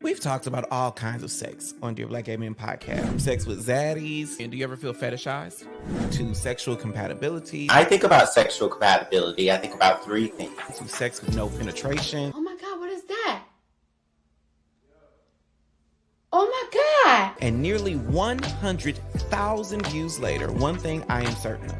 We've talked about all kinds of sex on Dear Black Gay Men podcast. From sex with zaddies, and do you ever feel fetishized? To sexual compatibility. I think about sexual compatibility. I think about three things. To sex with no penetration. Oh my God, what is that? Oh my God! And nearly 100,000 views later, one thing I am certain of: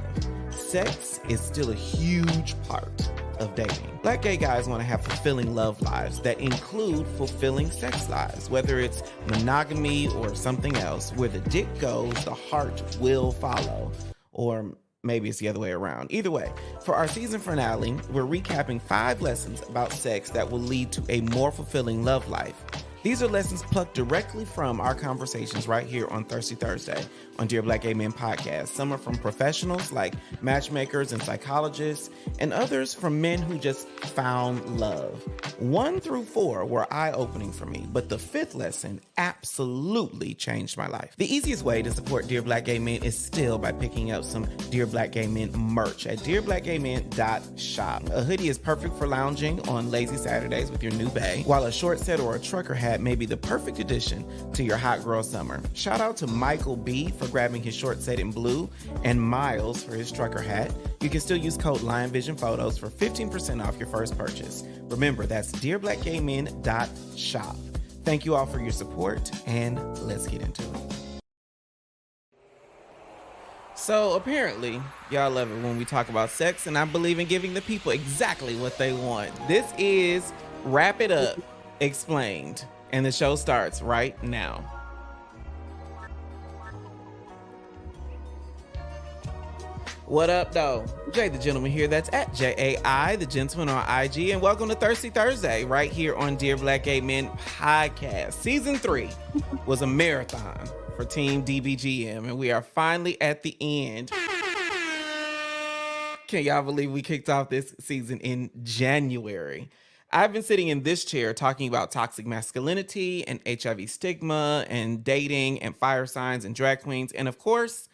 sex is still a huge part of dating. Black gay guys want to have fulfilling love lives that include fulfilling sex lives, whether it's monogamy or something else. Where the dick goes, the heart will follow. Or maybe it's the other way around. Either way, for our season finale, we're recapping 5 lessons about sex that will lead to a more fulfilling love life. These are lessons plucked directly from our conversations right here on Thirsty Thursday on Dear Black Gay Men podcast. Some are from professionals like matchmakers and psychologists, and others from men who just found love. 1 through 4 were eye-opening for me, but the 5th lesson absolutely changed my life. The easiest way to support Dear Black Gay Men is still by picking up some Dear Black Gay Men merch at dearblackgaymen.shop. A hoodie is perfect for lounging on lazy Saturdays with your new bae, while a short set or a trucker hat may be the perfect addition to your hot girl summer. Shout out to Michael B for grabbing his short set in blue and Miles for his trucker hat. You can still use code LionVisionPhotos for 15% off your first purchase. Remember, that's dearblackgaymen.shop. Thank you all for your support, and let's get into it. So apparently, y'all love it when we talk about sex, and I believe in giving the people exactly what they want. This is Wrap It Up Explained, and the show starts right now. What up, though? Jay the Gentleman here. That's at JAI the Gentleman on IG, and welcome to Thirsty Thursday right here on Dear Black Gay Men podcast. Season 3 was a marathon for Team DBGM, and we are finally at the end. Can y'all believe we kicked off this season in January? I've been sitting in this chair talking about toxic masculinity and HIV stigma and dating and fire signs and drag queens and, of course,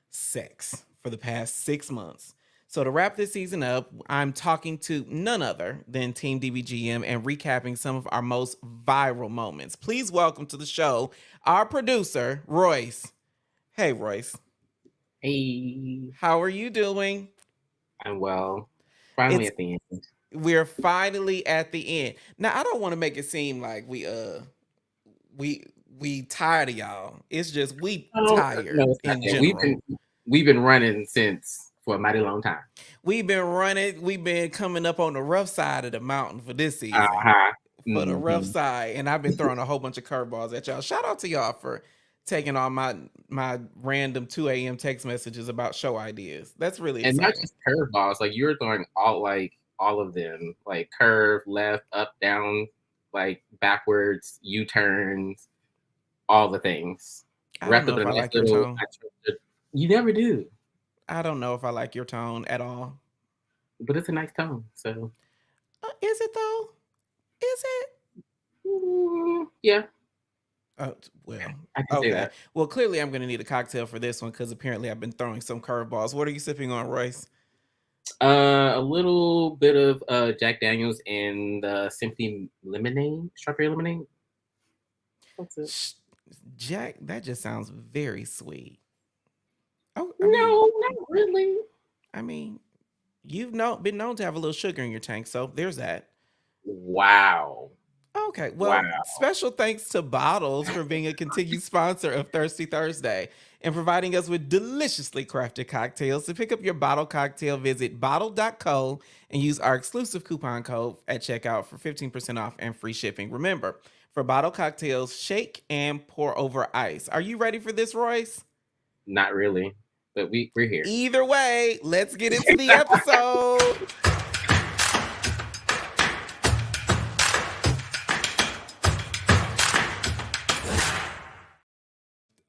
sex for the past 6 months. So to wrap this season up, I'm talking to none other than Team DBGM and recapping some of our most viral moments. Please welcome to the show our producer, Royce. Hey, Royce. Hey. How are you doing? I'm well. Finally at the end. We're finally at the end. Now, I don't want to make it seem like we tired of y'all. It's just we tired in general. We've been running for a mighty long time. We've been running. We've been coming up on the rough side of the mountain for this season. For the rough side. And I've been throwing a whole bunch of curveballs at y'all. Shout out to y'all for taking all my random 2 a.m. text messages about show ideas. That's really exciting. And not just curveballs. Like you're throwing all of them. Like curve, left, up, down, like backwards, U-turns, all the things. I don't know if I like your tone. You never do. I don't know if I like your tone at all. But it's a nice tone, so. Is it though? Is it? Yeah. Oh, well. I can say that. Well, clearly I'm going to need a cocktail for this one because apparently I've been throwing some curveballs. What are you sipping on, Royce? A little bit of Jack Daniels and Simply Lemonade, strawberry lemonade. That's it. Jack, that just sounds very sweet. Oh, no, not really. I mean, you've been known to have a little sugar in your tank, so there's that. Wow. Okay, well, special thanks to Bottles for being a continued sponsor of Thirsty Thursday and providing us with deliciously crafted cocktails. To pick up your bottle cocktail, visit bottle.co and use our exclusive coupon code at checkout for 15% off and free shipping. Remember, for bottle cocktails, shake and pour over ice. Are you ready for this, Royce? Not really, but we're here. Either way, let's get into the episode.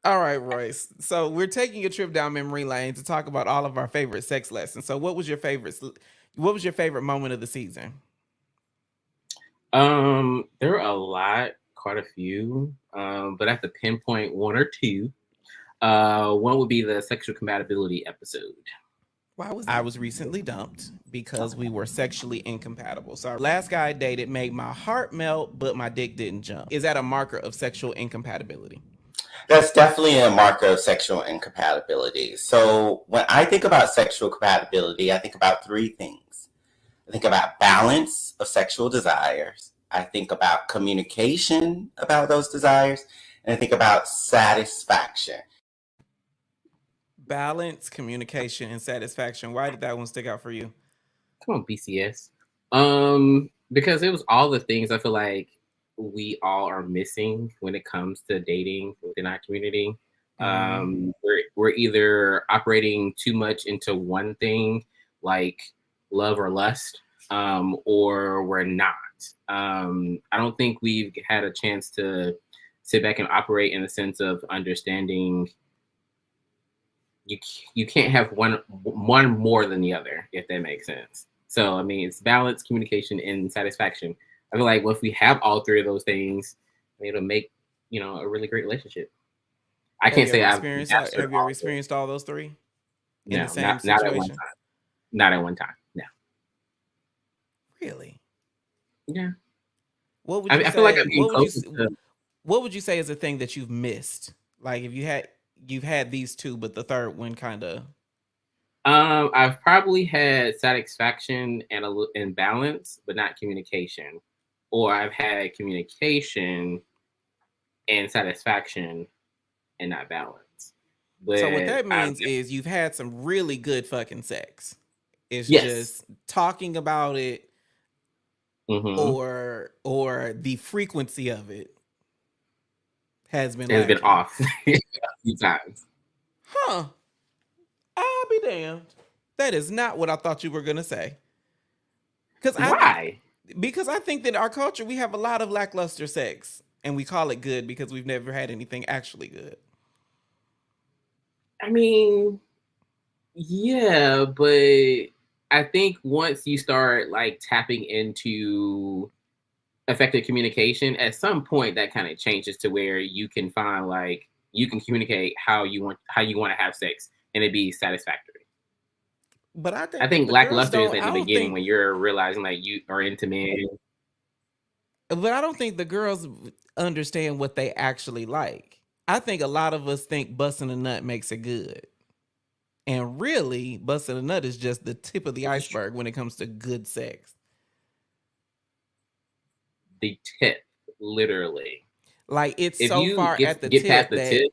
All right, Royce. So we're taking a trip down memory lane to talk about all of our favorite sex lessons. So what was your favorite moment of the season? There were a lot, quite a few. But I have to pinpoint 1 or 2. One would be the sexual compatibility episode. Why was I was recently dumped because we were sexually incompatible. So our last guy I dated made my heart melt, but my dick didn't jump. Is that a marker of sexual incompatibility? That's definitely a marker of sexual incompatibility. So when I think about sexual compatibility, I think about three things. I think about balance of sexual desires. I think about communication about those desires. And I think about satisfaction. Balance, communication, and satisfaction. Why did that one stick out for you? Come on, BCS. Because it was all the things I feel like we all are missing when it comes to dating within our community. We're either operating too much into one thing, like love or lust, or we're not. I don't think we've had a chance to sit back and operate in the sense of understanding you can't have one more than the other, if that makes sense. So I mean, it's balance, communication, and satisfaction. I feel like if we have all three of those things, it'll make a really great relationship. I can't say I've have you ever experienced all those three in the same situation? Not at one time. Not at one time. No. Really? Yeah. What would you say? I feel like I'm getting close to. What would you say is a thing that you've missed? Like if you've had these two, but the third one kind of. I've probably had satisfaction and balance, but not communication. Or I've had communication and satisfaction and not balance. But so what that means is you've had some really good fucking sex. It's Yes. just talking about it Mhm. or the frequency of it has been off a few times. Huh. I'll be damned. That is not what I thought you were gonna say. Why? Because I think that our culture, we have a lot of lackluster sex, and we call it good because we've never had anything actually good. I mean, yeah, but I think once you start like tapping into effective communication, at some point that kind of changes to where you can find like you can communicate how you want to have sex and it be satisfactory. But I think lackluster is at the beginning when you're realizing like you are into men. But I don't think the girls understand what they actually like. I think a lot of us think busting a nut makes it good. And really, busting a nut is just the tip of the iceberg when it comes to good sex. The tip, literally. Like it's if so you far get, at the get tip past the that, tip,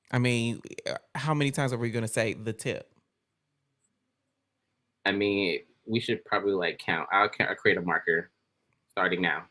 I mean, how many times are we going to say the tip? I mean, we should probably like count. I'll create a marker starting now.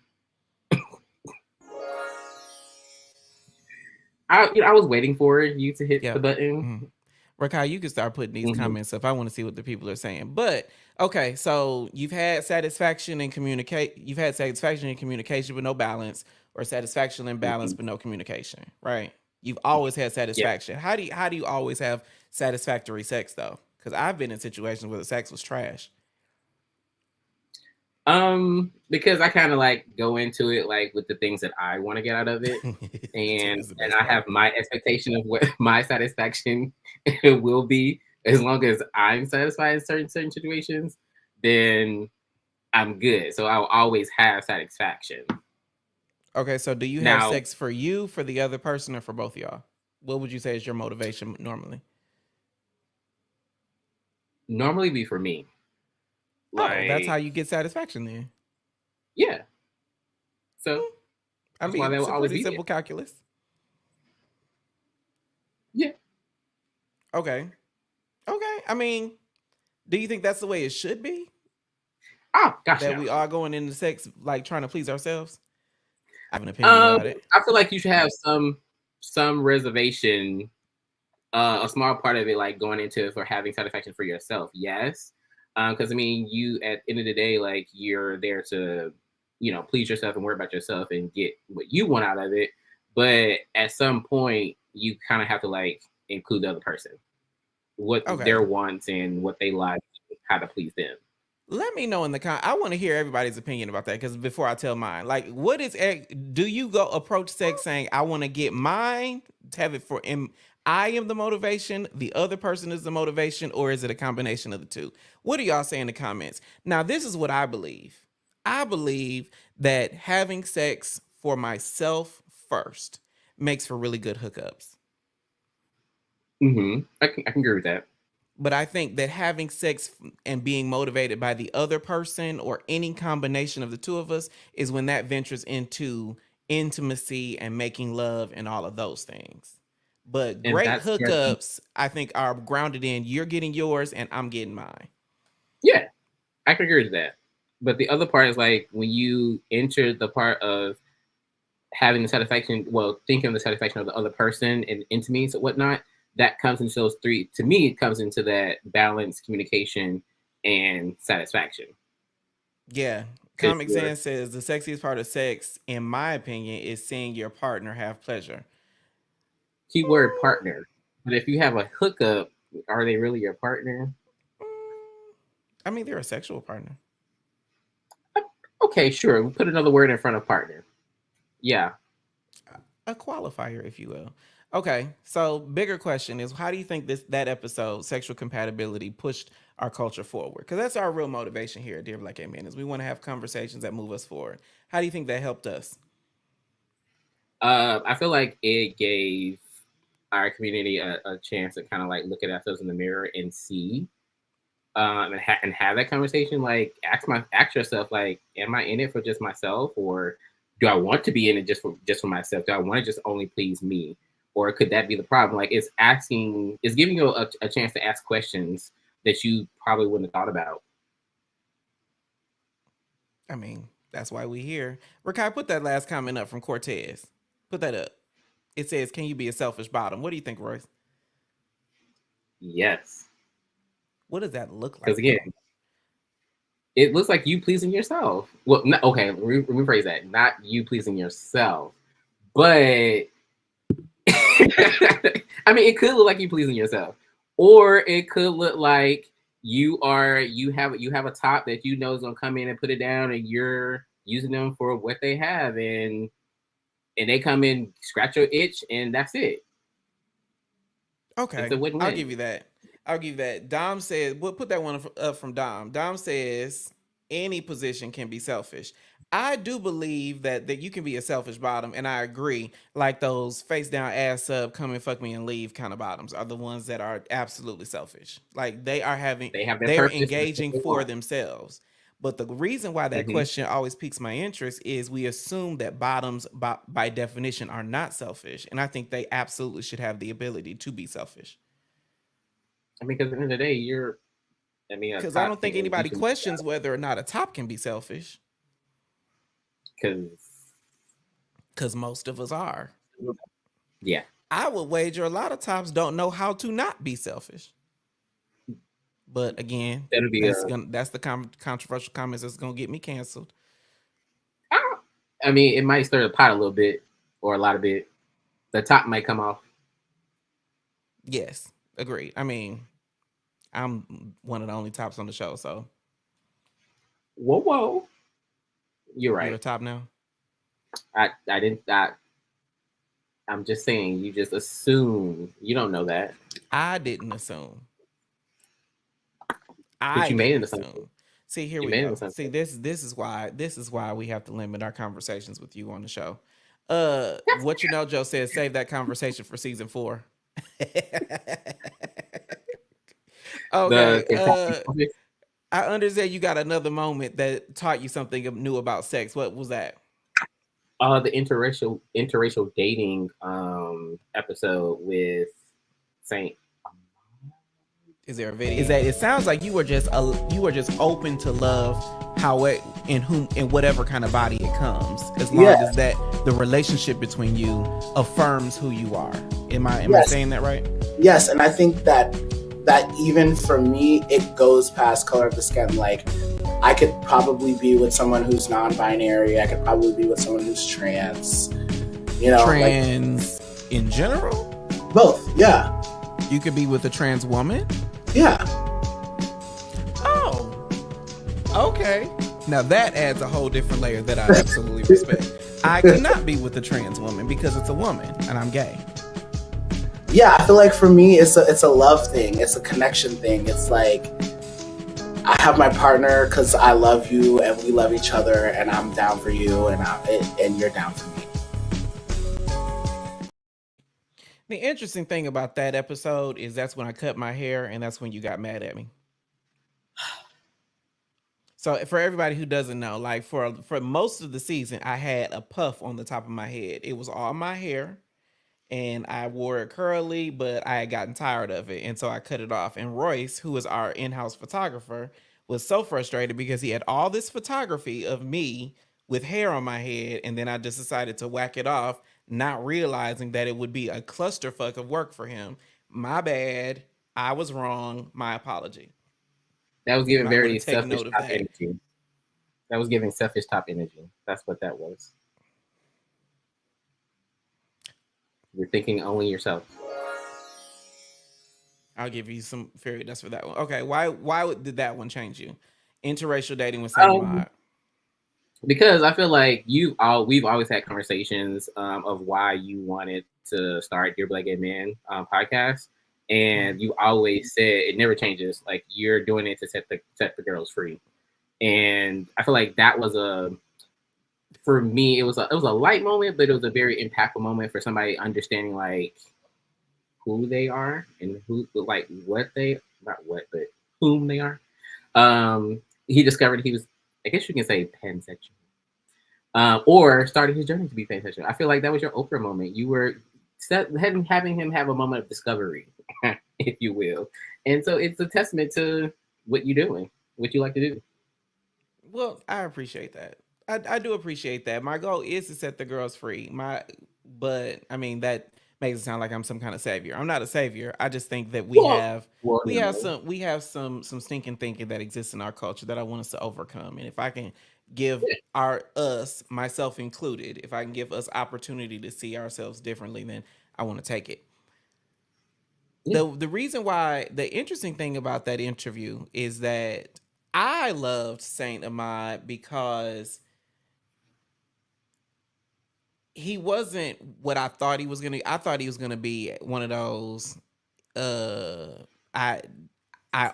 I was waiting for you to hit the button. Rakai, you can start putting these comments up. I want to see what the people are saying. But okay, so you've had satisfaction and you've had satisfaction and communication but no balance, or satisfaction and balance but no communication, right? You've always had satisfaction. Yeah. How do you always have satisfactory sex though? Because I've been in situations where the sex was trash. Because I kind of like go into it like with the things that I want to get out of it, and I have my expectation of what my satisfaction will be. As long as I'm satisfied in certain situations, then I'm good. So I'll always have satisfaction. Okay, so do you have sex for you, for the other person, or for both of y'all? What would you say is your motivation normally? Normally be for me. Like, that's how you get satisfaction then. Yeah. So I mean, it's a pretty simple calculus. Yeah. Okay. I mean, do you think that's the way it should be? Oh, gotcha. That we are going into sex like trying to please ourselves? I have an opinion about it. I feel like you should have some reservation, a small part of it, like going into it for having satisfaction for yourself. Yes. Because I mean, you at the end of the day, like you're there to, please yourself and worry about yourself and get what you want out of it. But at some point, you kind of have to like include the other person, what their wants and what they like, how to please them. Let me know in the comments. I want to hear everybody's opinion about that because before I tell mine, like, do you go approach sex saying I want to get mine, to have it for I am the motivation, the other person is the motivation, or is it a combination of the two? What do y'all say in the comments? Now, this is what I believe. I believe that having sex for myself first makes for really good hookups. I can agree with that. But I think that having sex and being motivated by the other person or any combination of the two of us is when that ventures into intimacy and making love and all of those things. But And great that's where, hookups, I think, are grounded in you're getting yours and I'm getting mine. yeah, I can agree with that. But the other part is like when you enter the part of having the satisfaction, well, thinking of the satisfaction of the other person and intimacy and whatnot, that comes into those three. To me, it comes into that balance, communication, and satisfaction. Yeah. Comic Sans says the sexiest part of sex, in my opinion, is seeing your partner have pleasure. Keyword partner. But if you have a hookup, are they really your partner? I mean, they're a sexual partner. Okay, sure. We'll put another word in front of partner. Yeah. A qualifier, if you will. Okay, so bigger question is, how do you think that episode, sexual compatibility, pushed our culture forward? Because that's our real motivation here at Dear Black Gay Men, is we want to have conversations that move us forward. How do you think that helped us? I feel like it gave our community a chance to kind of like look at ourselves in the mirror and see, and have that conversation. Like ask yourself, like, am I in it for just myself, or do I want to be in it just for myself? Do I want to just only please me? Or could that be the problem? Like it's giving you a chance to ask questions that you probably wouldn't have thought about. I mean, that's why we here. Rakai, put that last comment up from Cortez. Put that up. It says, can you be a selfish bottom? What do you think, Royce? Yes. What does that look like? Because again, it looks like you pleasing yourself. Well, okay, rephrase that. Not you pleasing yourself, but I mean, it could look like you pleasing yourself, or it could look like you have a top that you know is gonna come in and put it down, and you're using them for what they have, and they come in, scratch your itch, and that's it. Okay, I'll give you that. Dom says, we'll put that one up from Dom. Dom says any position can be selfish. I do believe that you can be a selfish bottom, and I agree. Like those face down, ass up, come and fuck me and leave kind of bottoms are the ones that are absolutely selfish. Like they are engaging for themselves. But the reason why that question always piques my interest is we assume that bottoms by definition are not selfish, and I think they absolutely should have the ability to be selfish. I mean, because at the end of the day, because I don't think anybody questions whether or not a top can be selfish. Because most of us are. Yeah. I would wager a lot of tops don't know how to not be selfish. But again, that's the controversial comments that's going to get me canceled. I mean, it might stir the pot a little bit or a lot of bit. The top might come off. Yes, agreed. I mean, I'm one of the only tops on the show, so. Whoa. You're right. You're a top now? I'm just saying, you just assume. You don't know that. I didn't assume. But you made an assumption. See, here we go. See, this is why we have to limit our conversations with you on the show. What you know, Joe says, save that conversation for season 4. Okay. I understand you got another moment that taught you something new about sex. What was that? The interracial dating episode with Saint. Is there a video? It sounds like you were just open to love in whatever kind of body it comes, as long as that the relationship between you affirms who you are. Am I saying that right? Yes, and I think that even for me, it goes past color of the skin. Like, I could probably be with someone who's non-binary. I could probably be with someone who's trans. Trans in general? Both, yeah. You could be with a trans woman? Yeah. Oh, okay. Now that adds a whole different layer that I absolutely respect. I cannot be with a trans woman because it's a woman and I'm gay. Yeah, I feel like for me, it's a love thing. It's a connection thing. It's like I have my partner because I love you and we love each other, and I'm down for you, and you're down for me. The interesting thing about that episode is that's when I cut my hair, and that's when you got mad at me. So for everybody who doesn't know, like for most of the season, I had a puff on the top of my head. It was all my hair, and I wore it curly, but I had gotten tired of it, and so I cut it off. And Royce, who is our in-house photographer, was so frustrated because he had all this photography of me with hair on my head, and then I just decided to whack it off, not realizing that it would be a clusterfuck of work for him. My bad. I was wrong. My apology. That was You giving might want very to take selfish note of top that. energy. That was giving selfish top energy. That's what that was. You're thinking only yourself. I'll give you some fairy dust for that one. Okay, why did that one change you? Interracial dating with Saint Ahmad. Because I feel like we've always had conversations of why you wanted to start Dear Black Gay Man podcast, and you always said it never changes. Like you're doing it to set the girls free, and I feel like that was for me it was a light moment, but it was a very impactful moment for somebody understanding like who they are and who like what they not what but whom they are. He discovered he was, I guess you can say, pansexual, or started his journey to be pansexual. I feel like that was your Oprah moment. You were having him have a moment of discovery, if you will, and so it's a testament to what you're doing, what you like to do. Well, I appreciate that. I do appreciate that. My goal is to set the girls free. But I mean that makes it sound like I'm some kind of savior. I'm not a savior. I just think that we have some stinking thinking that exists in our culture that I want us to overcome. And if I can give myself included, if I can give us opportunity to see ourselves differently, then I want to take it. Yeah. The reason why, the interesting thing about that interview is that I loved Saint Ahmad because he wasn't what I thought he was gonna. I thought he was gonna be one of those. I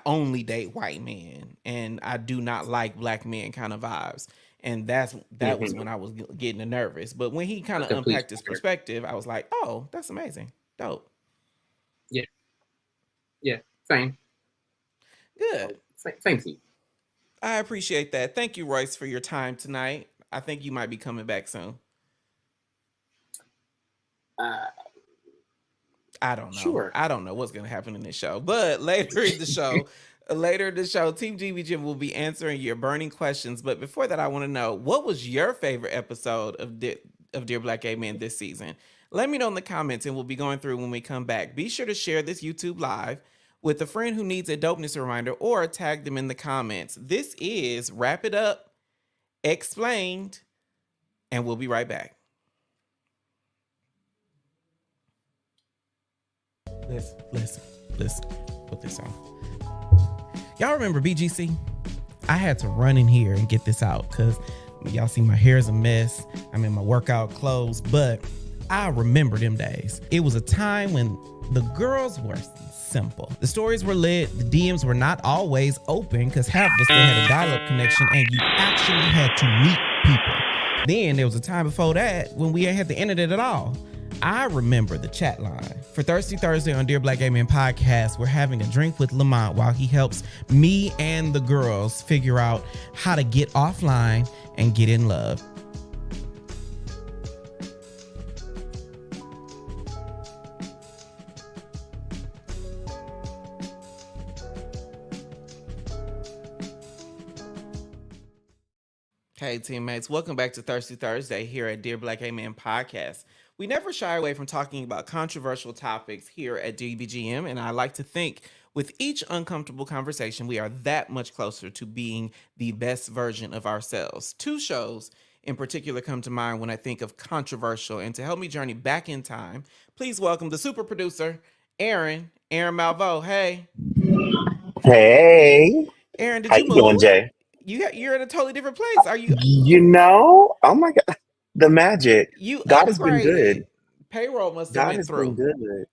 only date white men, and I do not like black men kind of vibes. And that was when I was getting nervous. But when he kind of unpacked his perspective, I was like, oh, that's amazing, dope. Yeah, same. Good. Same to you. I appreciate that. Thank you, Royce, for your time tonight. I think you might be coming back soon. I don't know. Sure. I don't know what's going to happen in this show, but later in the show, Team GBG will be answering your burning questions. But before that, I want to know, what was your favorite episode of Dear Black Gay Men this season? Let me know in the comments, and we'll be going through when we come back. Be sure to share this YouTube live with a friend who needs a dopeness reminder, or tag them in the comments. This is Wrap It Up Explained, and we'll be right back. Listen. Put this on. Y'all remember BGC? I had to run in here and get this out because y'all see my hair is a mess. I'm in my workout clothes, but I remember them days. It was a time when the girls were simple. The stories were lit. The DMs were not always open because half of us still had a dial-up connection, and you actually had to meet people. Then there was a time before that when we ain't had the internet at all. I remember the chat line. For Thirsty Thursday on Dear Black Gay Men podcast, we're having a drink with Lamont while he helps me and the girls figure out how to get offline and get in love. Hey teammates, welcome back to Thirsty Thursday here at Dear Black Gay Men podcast. We never shy away from talking about controversial topics here at DBGM, and I like to think with each uncomfortable conversation, we are that much closer to being the best version of ourselves. Two shows in particular come to mind when I think of controversial, and to help me journey back in time, please welcome the super producer, Aaron Malveaux. Hey. Hey. Aaron, did How you move? Doing, Jay? You're in a totally different place. Are you? Oh my God, the magic. You God has been upgraded. good. Payroll must have God went has through. been good.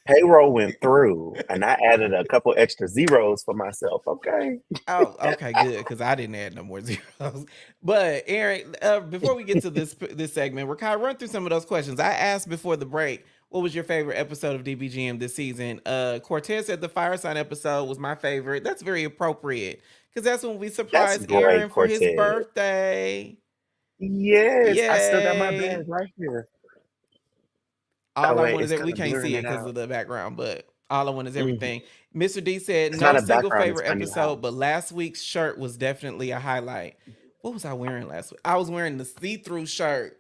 payroll went through, and I added a couple extra zeros for myself. Okay. Oh, okay, good, because I didn't add no more zeros. But Aaron, before we get to this segment, we're kind of run through some of those questions. I asked before the break, what was your favorite episode of DBGM this season? Cortez said the Fire Sign episode was my favorite. That's very appropriate, because that's when we That's surprised great, Aaron for his Cortez. birthday. Yes, I still got my Yay! badge right here. All Oh I wait, want is it's that kind we of can't blurring see it it because out. of the background, but all I want is Mhm. everything. Mr. D said It's not no a single background, it's favorite my new episode, but house. last week's shirt was definitely a highlight. What was I wearing last week? I was wearing the see-through shirt.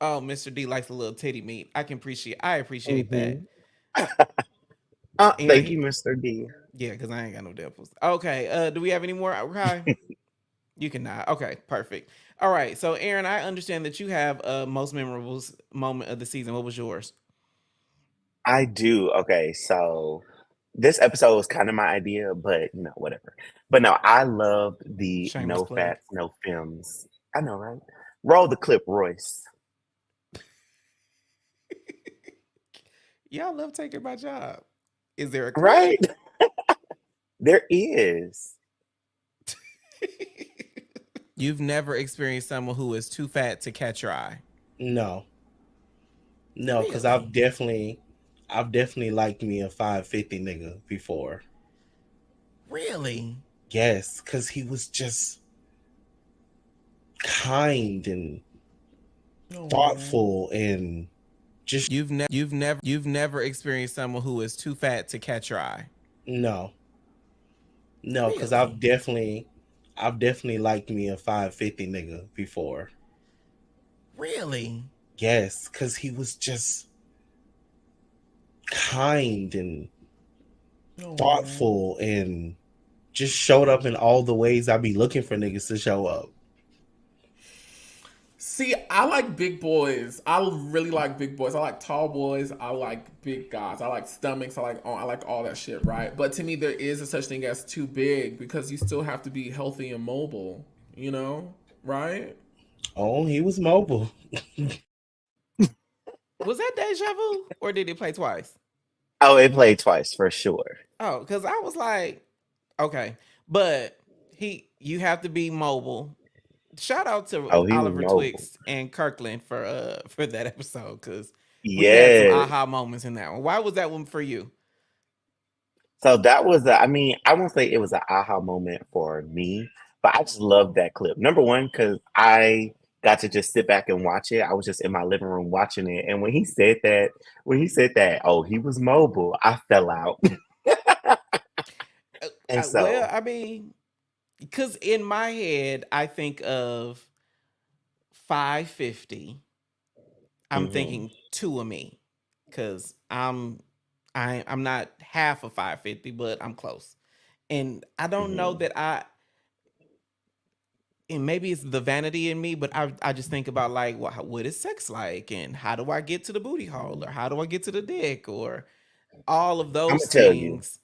Oh, Mr. D likes a little titty meat. I appreciate that. Hmm. Aaron, Thank you, Mr. D. yeah, because I ain't got no dimples. Okay, do we have any more? Okay, you can nod. Okay, perfect. All right, so Aaron, I understand that you have a most memorable moment of the season. What was yours? I do. Okay, so this episode was kind of my idea, but whatever. But no, I loved the Shameless no plug. fats, no films. I know, right? Roll the clip, Royce. Y'all love taking my job. Is there a clip? Right? There is. You've never experienced someone who is too fat to catch your eye. No, because Really? I've definitely liked me a 550 nigga before. Really? Yes, because he was just kind and thoughtful and just You've never experienced someone who is too fat to catch your eye. no, because Really? I've definitely liked me a 550 nigga before. Really? Yes, because he was just kind and thoughtful and just showed up in all the ways I be looking for niggas to show up. See, I like big boys. I really like big boys. I like tall boys. I like big guys. I like stomachs. I like all that shit, right? But to me, there is a such thing as too big because you still have to be healthy and mobile. You know, right? Oh, he was mobile. Was that deja vu or did it play twice? Oh, it played twice for sure. Oh, because I was like, okay, but you have to be mobile. Shout out to Oh, he was Oliver mobile. Twix and Kirkland for that episode because we had some Yes. aha moments in that one. Why was that one for you? So that was I won't say it was an aha moment for me, but I just love that clip. Number one, because I got to just sit back and watch it. I was just in my living room watching it. And when he said that, oh, he was mobile, I fell out. And Well, so I mean, because in my head, I think of 550. I'm mhm. thinking two of me because I'm not half of 550, but I'm close. And I don't know that and maybe it's the vanity in me, but I just think about like what is sex like and how do I get to the booty hole or how do I get to the dick or all of I'm those gonna tell you. things.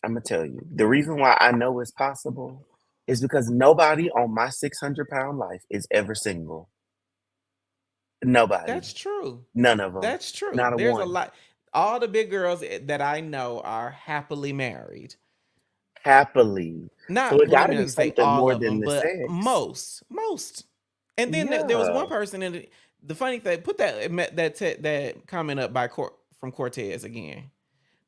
I'm gonna tell you. The reason why I know it's possible is because nobody on my 600-pound life is ever single. Nobody. That's true. None of them. That's true. Not a There's a one. lot. All the big girls that I know are happily married. Happily. So Not it well, let got to me be not say something all more of than them, the but sex. most. And then there was one Yeah. person in the funny thing. Put that comment up by from Cortez again.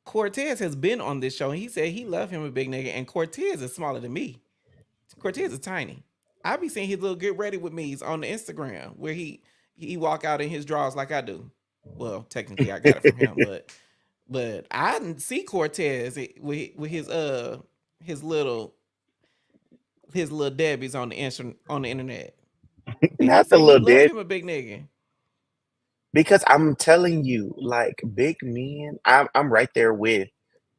Cortez has been on this show and he said he loved him a big nigga, and Cortez is smaller than me. Cortez is tiny. I be seeing his little get ready with me's on the Instagram where he walk out in his drawers like I do. Well, technically I got it from him, but I didn't see Cortez with his little Debbie's on the internet. And he Not the said he little loved dead. him a big nigga. Because I'm telling you, like big men, I'm right there with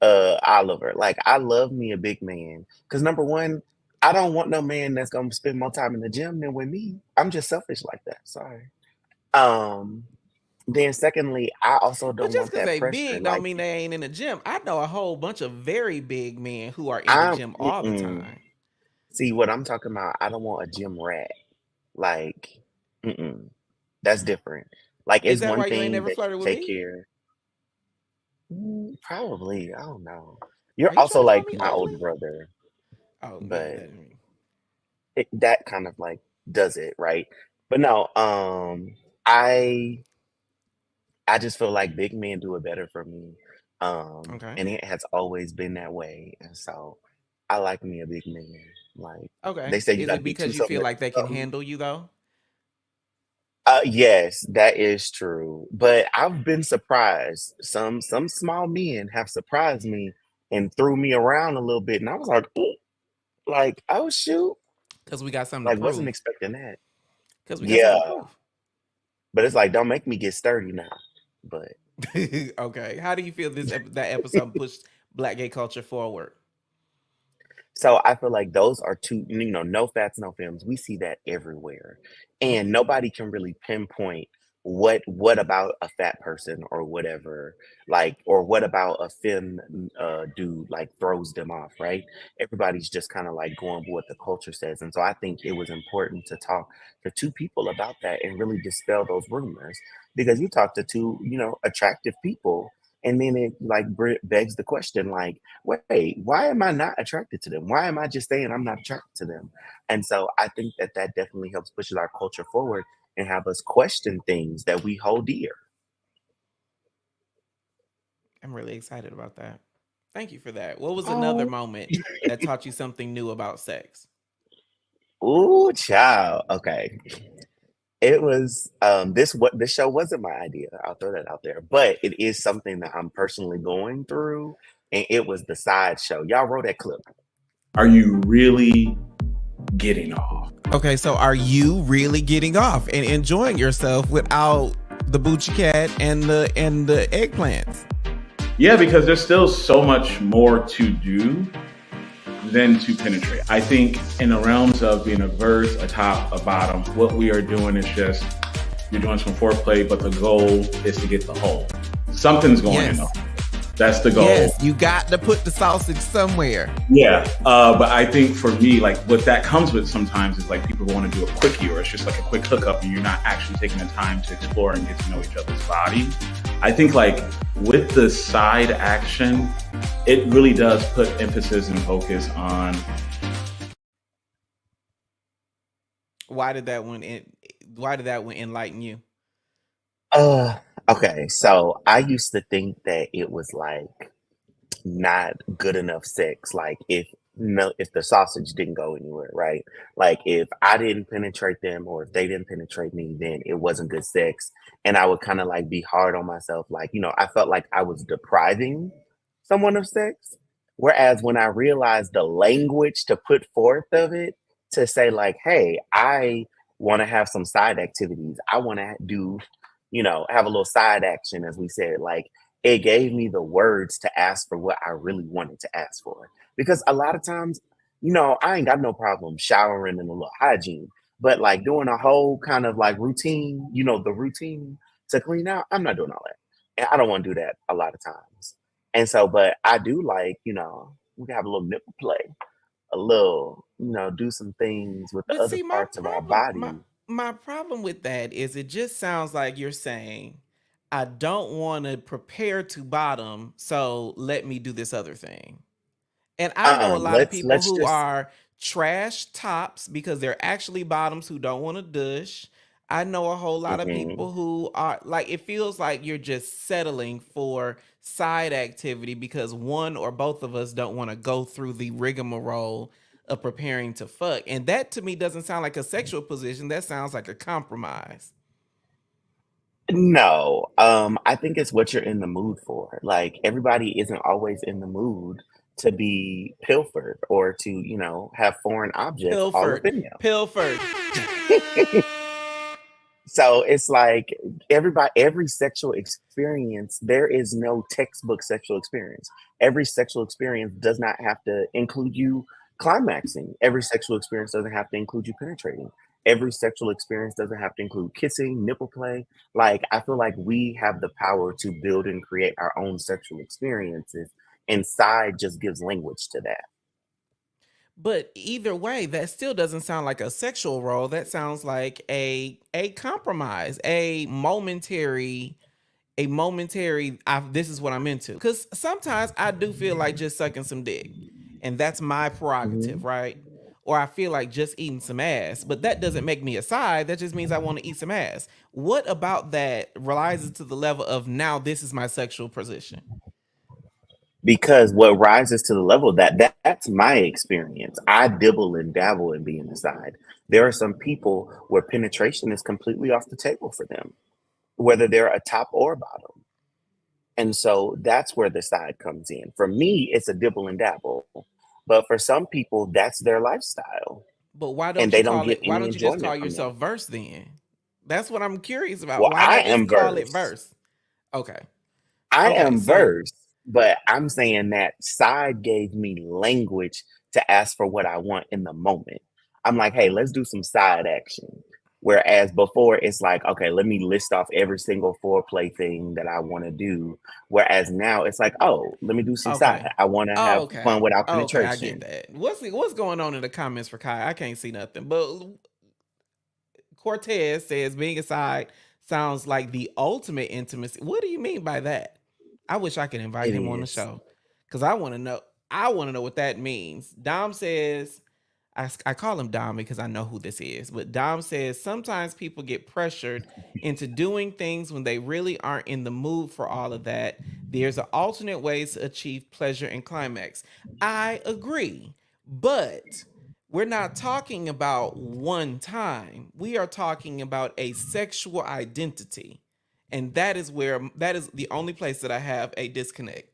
Oliver. Like I love me a big man. Because number one, I don't want no man that's gonna spend more time in the gym than with me. I'm just selfish like that. Sorry. Um, then secondly, I also But don't just want because that they pressure. big don't Like mean they ain't in the gym. I know a whole bunch of very big men who are in the I'm gym all the mm-mm. time. See what I'm talking about. I don't want a gym rat. Like, mm-mm. That's different. Like Is it's that one why you ain't thing never that you flirted with take me? care. Probably. I don't know. You're Are you also trying to call like me my older ugly? brother, Oh yeah, but that me. that kind of like does it, right? But no, I I just feel like big men do it better for me. Okay. And it has always been that way. And so I like me a big man. Like Okay. they say you Is gotta it be two because you something feel to like they can something. handle you though? Yes, that is true. But I've been surprised. Some small men have surprised me and threw me around a little bit. And I was like, "Ooh," like, oh shoot. Because we got something to Like wasn't prove. expecting that. Because we got something to Yeah. prove. But it's like, don't make me get sturdy now. But Okay. How do you feel that episode pushed Black gay culture forward? so I feel like those are two, no fats, no films. We see that everywhere. And Mm. nobody can really pinpoint what about a fat person or whatever, like, or what about a femme dude like throws them off, right? Everybody's just kind of like going with what the culture says. And so I think it was important to talk to two people about that and really dispel those rumors. Because you talk to two, attractive people, and then it like begs the question, like, wait, why am I not attracted to them? Why am I just saying I'm not attracted to them? And so I think that that definitely helps pushes our culture forward and have us question things that we hold dear. I'm really excited about that. Thank you for that. What was another Oh, moment that taught you something new about sex? ooh, child. Okay, it was this show wasn't my idea. I'll throw that out there, but it is something that I'm personally going through, and it was the side show. Y'all wrote that clip. Are you really getting off? Okay, so are you really getting off and enjoying yourself without the Bucci cat and the eggplants? Yeah, because there's still so much more to do than to penetrate. I think in the realms of being a verse, a top, a bottom, what we are doing is just you're doing some foreplay, but the goal is to get the hole. Something's going in the hole. That's the goal. Yes, you got to put the sausage somewhere. Yeah, but I think for me, like what that comes with sometimes is like people want to do a quickie or it's just like a quick hookup and you're not actually taking the time to explore and get to know each other's body. I think like with the side action, it really does put emphasis and focus on. Why did that one enlighten you? Uh, okay, so I used to think that it was like not good enough sex. Like if the sausage didn't go anywhere, right? Like if I didn't penetrate them or if they didn't penetrate me, then it wasn't good sex. And I would kind of like be hard on myself. Like, I felt like I was depriving someone of sex. Whereas when I realized the language to put forth of it, to say like, hey, I want to have some side activities. I want to do, have a little side action, as we said, like it gave me the words to ask for what I really wanted to ask for. Because a lot of times, I ain't got no problem showering and a little hygiene, but like doing a whole kind of like routine, the routine to clean out, I'm not doing all that. And I don't want to do that a lot of times. And so, but I do like, we can have a little nipple play, a little, do some things with the But other see, my parts of our problem, my body. my problem with that is it just sounds like you're saying, I don't want to prepare to bottom, so let me do this other thing. And I know a lot of people Let's who just are trash tops because they're actually bottoms who don't want to dush. I know a whole lot of mhm. people who are like, it feels like you're just settling for side activity because one or both of us don't want to go through the rigmarole of preparing to fuck. And that to me doesn't sound like a sexual position. That sounds like a compromise. No, I think it's what you're in the mood for. Like everybody isn't always in the mood to be pilfered or to, have foreign objects all up Pilfered, in pilfered. you. So it's like every sexual experience, there is no textbook sexual experience. Every sexual experience does not have to include you climaxing. Every sexual experience doesn't have to include you penetrating. Every sexual experience doesn't have to include kissing, nipple play. Like I feel like we have the power to build and create our own sexual experiences, and side just gives language to that. But either way, that still doesn't sound like a sexual role. That sounds like a compromise, a momentary a momentary, this is what I'm into. Because sometimes I do feel like just sucking some dick, and that's my prerogative, right? Or I feel like just eating some ass, but that doesn't make me a side. That just means I want to eat some ass. What about that rises to the level of now this is my sexual position? Because what rises to the level that's my experience. I dibble and dabble in being a side. There are some people where penetration is completely off the table for them, whether they're a top or a bottom. And so that's where the side comes in. For me, it's a dibble and dabble. But for some people, that's their lifestyle. But why And don't you they don't call get it? Why any don't you just call enjoyment from yourself that. verse then? That's what I'm curious about. Well, Why I not just am call it verse. verse? Okay. I Okay. am So, verse, but I'm saying that side gave me language to ask for what I want in the moment. I'm like, hey, let's do some side action. Whereas before, it's like, okay, let me list off every single foreplay thing that I want to do. Whereas now it's like, oh, let me do some okay. side. I want to Oh, have okay. fun without Okay, I get penetration. that. What's going on in the comments for Kai? I can't see nothing. But Cortez says being a side sounds like the ultimate intimacy. What do you mean by that? I wish I could invite It him on the is. show because I want to know. I want to know what that means. Dom says, I call him Dom because I know who this is, but Dom says sometimes people get pressured into doing things when they really aren't in the mood for all of that. There's an alternate ways to achieve pleasure and climax. I agree, but we're not talking about one time. We are talking about a sexual identity. And that is the only place that I have a disconnect.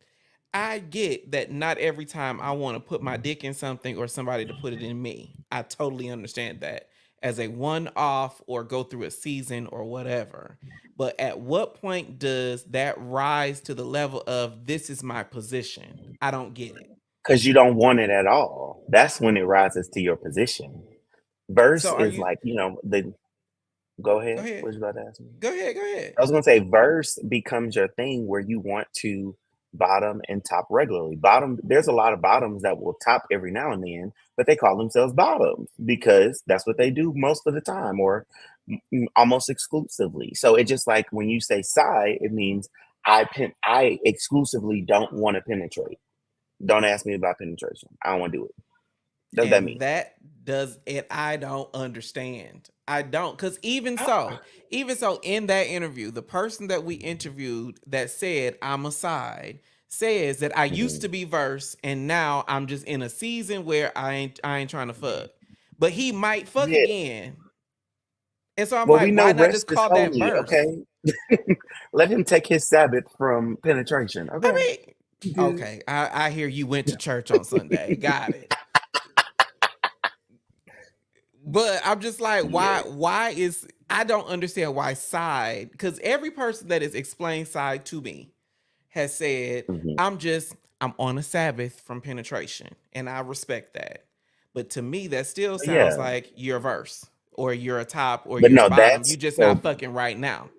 I get that not every time I want to put my dick in something or somebody to put it in me. I totally understand that as a one off or go through a season or whatever. But at what point does that rise to the level of this is my position? I don't get it. Because you don't want it at all. That's when it rises to your position. Verse So are is you like, go go ahead. ahead. What you about to ask me? Go ahead, go ahead. I was gonna say verse becomes your thing where you want to bottom and top regularly. Bottom, there's a lot of bottoms that will top every now and then, but they call themselves bottoms because that's what they do most of the time or almost exclusively. So it just like when you say side, it means I exclusively don't want to penetrate. Don't ask me about penetration. I don't want to do it. Does that And mean? that does it. I don't understand. I don't, because Ah, even so, in that interview, the person that we interviewed that said I'm a side says that I used to mhm. be verse and now I'm just in a season where I ain't trying to fuck, but he might fuck Yeah. again. And so I'm Well, we like, know why not just rest is call that holy. verse? Okay. Let him take his Sabbath from penetration. I Okay. mean, Good. okay, I hear you went to church on Sunday. Got it. But I'm just like, Yeah. why is I don't understand why side, because every person that has explained side to me has said, Mhm. I'm on a Sabbath from penetration. And I respect that. But to me, that still sounds Yeah. like you're a verse or you're a top or But you're a no, bottom. that's You just not so fucking right now.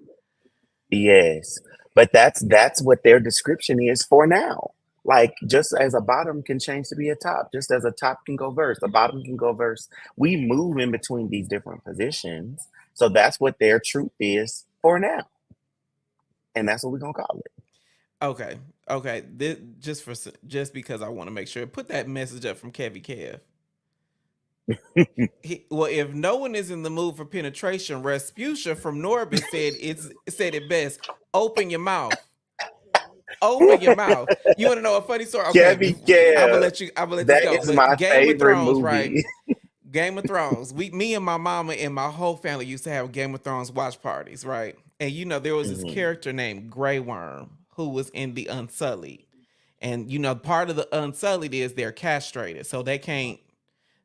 yes. But that's what their description is for now. Like just as a bottom can change to be a top, just as a top can go verse, a bottom can go verse. We move in between these different positions. So that's what their truth is for now. And that's what we're gonna call Okay. Okay. Just because I want to make sure. Put that message up from Kevy Kev. it. Well, if no one is in the mood for penetration, Rasputia from Norbit said it best. Open your mouth. Open your mouth. You want to know a funny story? Okay, Gabby Gab. I'm gonna let this That go. is But my Game of favorite Thrones, right? movie. Game of Thrones. Me and my mama and my whole family used to have Game of Thrones watch parties, right? And there was this Mhm. character named Grey Worm who was in the Unsullied. And part of the Unsullied is they're castrated, so they can't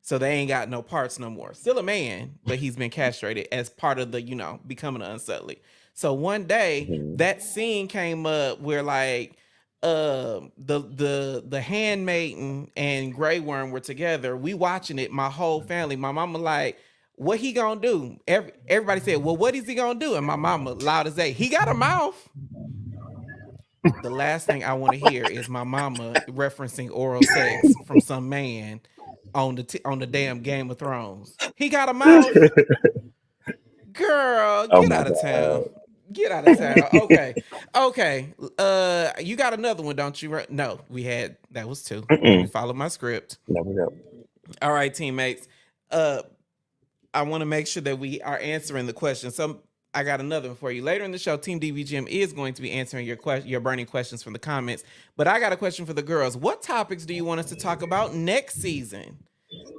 so they ain't got no parts no more. Still a man, but he's been castrated as part of the, becoming an Unsullied. So one day Mhm. that scene came up where like the handmaiden and Grey Worm were together. We watching it, my whole family. My mama like, what he gonna do? Everybody said, well, what is he gonna do? And my mama loud as day, he got a mouth. The last thing I want to hear is my mama referencing oral sex from some man on the damn Game of Thrones. He got a mouth, girl. Oh Get my out of god. town. Get out of town. Okay. You got another one, don't you? No, that was two. Let me follow my script. Never know. All right, teammates. I want to make sure that we are answering the question. So I got another one for you. Later in the show, Team DBGM is going to be answering your burning questions from the comments. But I got a question for the girls. What topics do you want us to talk about next season?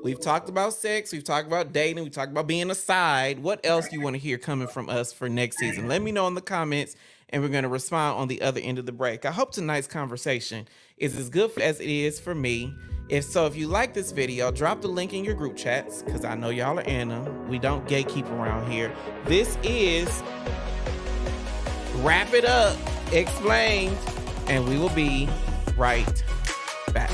We've talked about sex. We've talked about dating. We talked about being a side. What else do you want to hear coming from us for next season? Let me know in the comments, and we're going to respond on the other end of the break. I hope tonight's conversation is as good as it is for me. If you like this video, drop the link in your group chats, because I know y'all are in them. We don't gatekeep around here. This is Wrap It Up Explained, and we will be right back.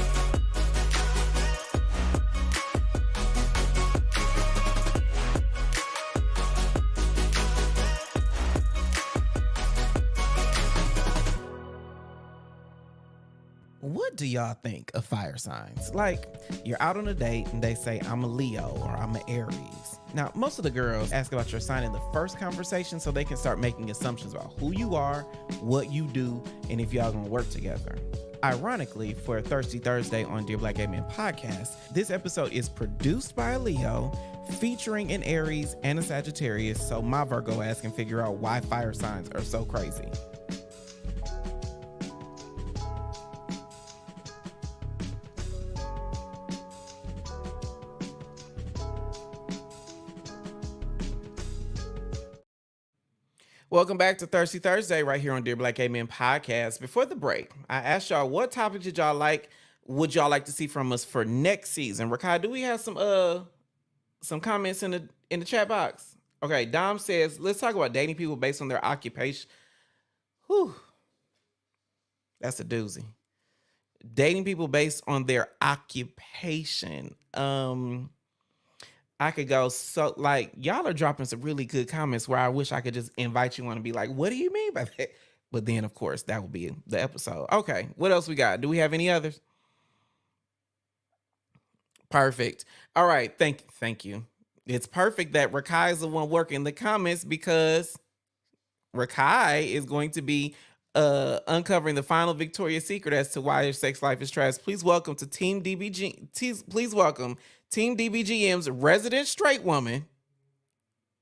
What do y'all think of fire signs? Like, you're out on a date and they say, I'm a Leo or I'm an Aries. Now, most of the girls ask about your sign in the first conversation so they can start making assumptions about who you are, what you do, and if y'all gonna work together. Ironically, for Thirsty Thursday on Dear Black Gay Men podcast, this episode is produced by a Leo, featuring an Aries and a Sagittarius, so my Virgo ass can figure out why fire signs are so crazy. Welcome back to Thirsty Thursday right here on Dear Black Gay Men podcast. Before the break, I asked y'all what topic would y'all like to see from us for next season. Rakai, do we have some comments in the chat box? Okay, Dom says, let's talk about dating people based on their occupation. Whew. That's a doozy. Dating people based on their occupation. I could go so, like, y'all are dropping some really good comments where I wish I could just invite you on and be like, what do you mean by that? But then, of course, that would be the episode. Okay, what else we got? Do we have any others? Perfect. All right, thank you. It's perfect that Rakai is the one working the comments, because Rakai is going to be uncovering the final Victoria's Secret as to why your sex life is trash. Please welcome to Team DBG. Please welcome Team DBGM's resident straight woman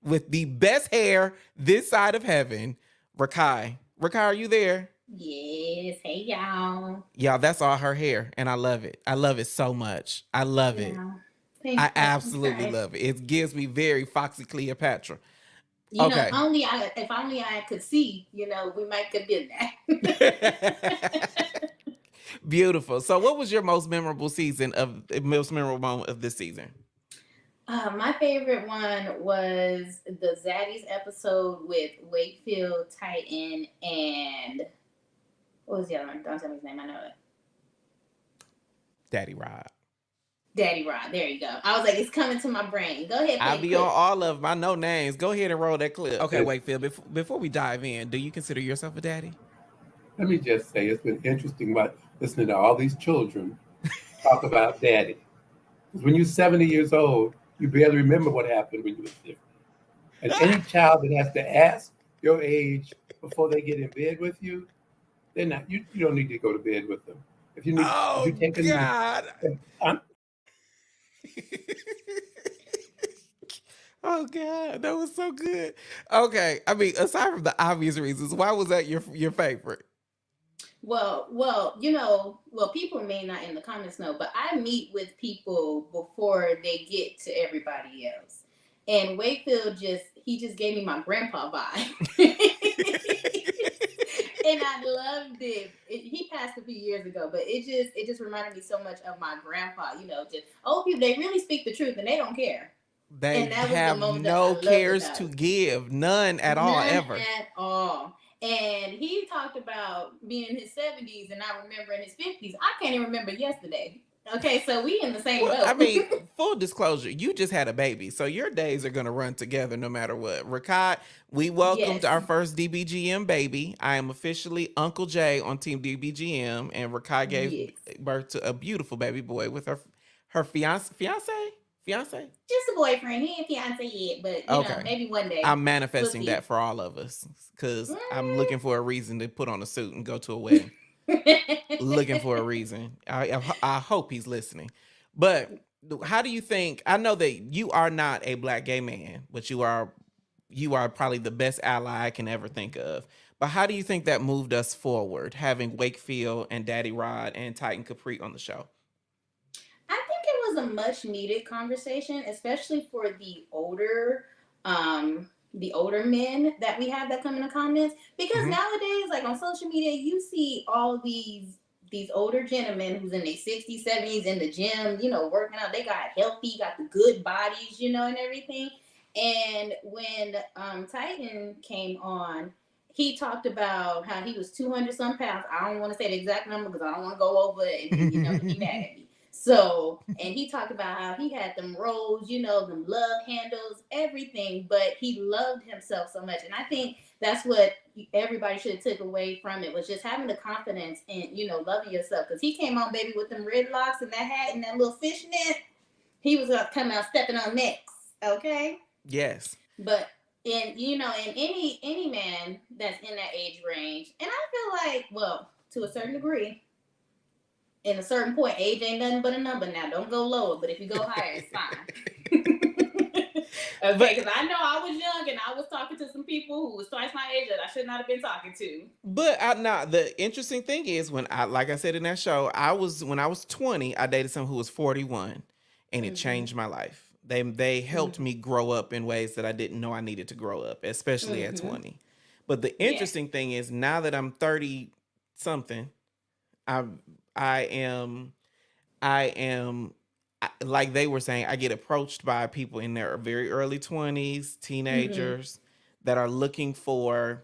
with the best hair this side of heaven, Rakai. Rakai, are you there? Yes. Hey, y'all. Y'all, that's all her hair, and I love it. I love it so much. I love it. Thank I you. absolutely Okay. love it. It gives me very Foxy Cleopatra. You Okay. know, if only I could see, we might could do that. Beautiful. So what was your most memorable moment of this season? My favorite one was the Zaddy's episode with Wakefield Titan and what was the other one? Don't tell me his name. I know it. Daddy Rod. Daddy Rod. There you go. I was like, it's coming to my brain. Go ahead. I'll be on all of them. I know names. Go ahead and roll that clip. Okay, Wakefield, before we dive in, do you consider yourself a daddy? Let me just say, it's been interesting listening to all these children talk about daddy. Because when you're 70 years old, you barely remember what happened when you were 50. And any child that has to ask your age before they get in bed with you, they're not. You don't need to go to bed with them. If you need, Oh, if you take God. Oh, God, that was so good. Okay, I mean, aside from the obvious reasons, why was that your favorite? Well, people may not in the comments know, but I meet with people before they get to everybody else. And Wakefield just gave me my grandpa vibe. And I loved it. He passed a few years ago, but it just reminded me so much of my grandpa. Just old people, they really speak the truth and they don't care. They have no cares to give, none at all, ever. None at all. And he talked about being in his 70s and I remember in his 50s. I can't even remember yesterday. Okay, so we in the same boat. I mean, full disclosure, you just had a baby, so your days are going to run together no matter what. Rakai, we welcomed our first DBGM baby. I am officially Uncle Jay on Team DBGM, and Rakai gave birth to a beautiful baby boy with her fiance. Fiance? Just a boyfriend. He ain't fiance yet, but you know, maybe one day. I'm manifesting We'll that for all of us because I'm Mm. looking for a reason to put on a suit and go to a wedding. Looking for a reason. I hope he's listening. But how do you think? I know that you are not a black gay man, but you are probably the best ally I can ever think of. But how do you think that moved us forward, having Wakefield and Daddy Rod and Titan Capri on the show? I think it was a much needed conversation, especially for the older men that we have that come in the comments. Because nowadays, like on social media, you see all these older gentlemen who's in their 60s, 70s in the gym, you know, working out. They got healthy, got the good bodies, you know, and everything. And when Titan came on, he talked about how he was 200 some pounds. I don't want to say the exact number because I don't want to go over it and you know he mad at me. So, and he talked about how he had them rolls, you know, them love handles, everything, but he loved himself so much. And I think that's what everybody should have took away from it, was just having the confidence in, you know, loving yourself. Because he came on, baby, with them red locks and that hat and that little fishnet. He was coming out stepping on necks, okay? Yes. But in, you know, in any man that's in that age range, and I feel like, well, to a certain degree, in a certain point, age ain't nothing but a number now. Don't go lower, but if you go higher, it's fine. Okay, because I know I was young and I was talking to some people who was twice my age that I should not have been talking to. But the interesting thing is when like I said in that show, when I was 20, I dated someone who was 41, and it changed my life. They helped me grow up in ways that I didn't know I needed to grow up, especially at 20. But the interesting thing is now that I'm 30 something, I am like they were saying, I get approached by people in their very early 20s, teenagers that are looking for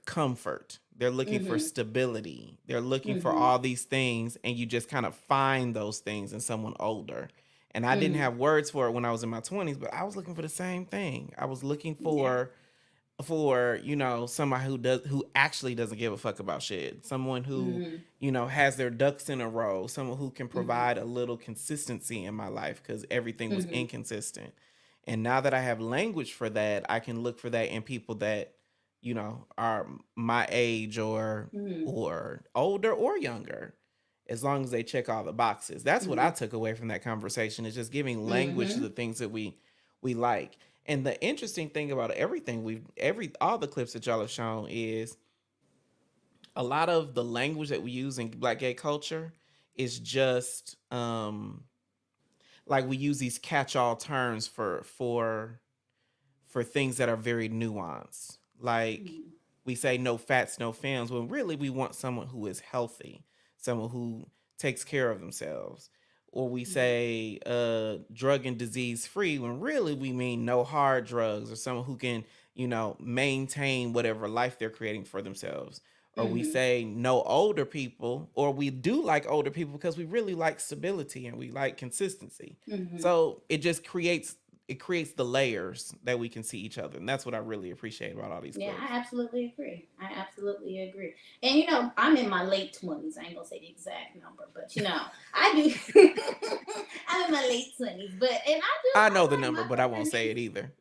comfort. They're looking for stability. They're looking for all these things, and you just kind of find those things in someone older. And I didn't have words for it when I was in my 20s, but I was looking for the same thing. I was looking for you know, somebody who actually doesn't give a fuck about shit, someone who you know has their ducks in a row, someone who can provide a little consistency in my life because everything was inconsistent. And now that I have language for that, I can look for that in people that, you know, are my age or older or younger, as long as they check all the boxes. That's what I took away from that conversation, is just giving language to the things that we like. And the interesting thing about everything all the clips that y'all have shown is a lot of the language that we use in Black gay culture is just like we use these catch-all terms for things that are very nuanced. Like we say no fats, no femmes, when really we want someone who is healthy, someone who takes care of themselves. Or we say drug and disease free, when really we mean no hard drugs, or someone who can, you know, maintain whatever life they're creating for themselves. Or we say no older people, or we do like older people because we really like stability and we like consistency. So it just creates the layers that we can see each other. And that's what I really appreciate about all these clips. I absolutely agree. And you know, I'm in my late 20s. I ain't gonna say the exact number, but you know, I do. I'm in my late 20s, but I know the number, but I won't say it either.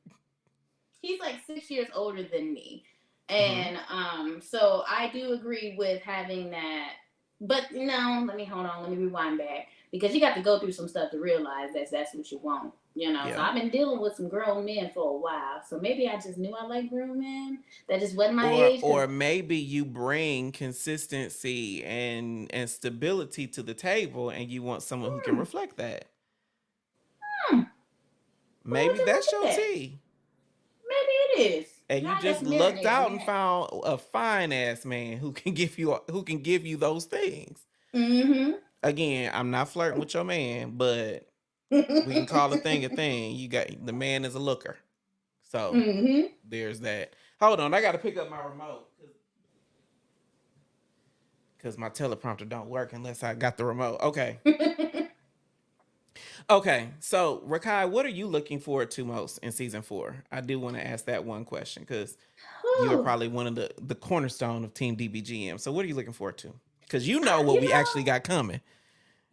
He's like 6 years older than me. And so I do agree with having that. But no, let me rewind back, because you got to go through some stuff to realize that's what you want, you know. So I've been dealing with some grown men for a while, so maybe I just knew I liked grown men. That just wasn't my age. Or maybe you bring consistency and stability to the table, and you want someone who can reflect that. Maybe that's your tea. Maybe it is. And you just looked out and found a fine ass man who can give you those things. Again, I'm not flirting with your man, but we can call a thing a thing. You got the man is a looker, so there's that. Hold on, I got to pick up my remote because my teleprompter don't work unless I got the remote. Okay. Okay, so Rakai, what are you looking forward to most in season 4? I do want to ask that one question because you are probably one of the cornerstone of Team DBGM. So what are you looking forward to? Because you know what we actually got coming.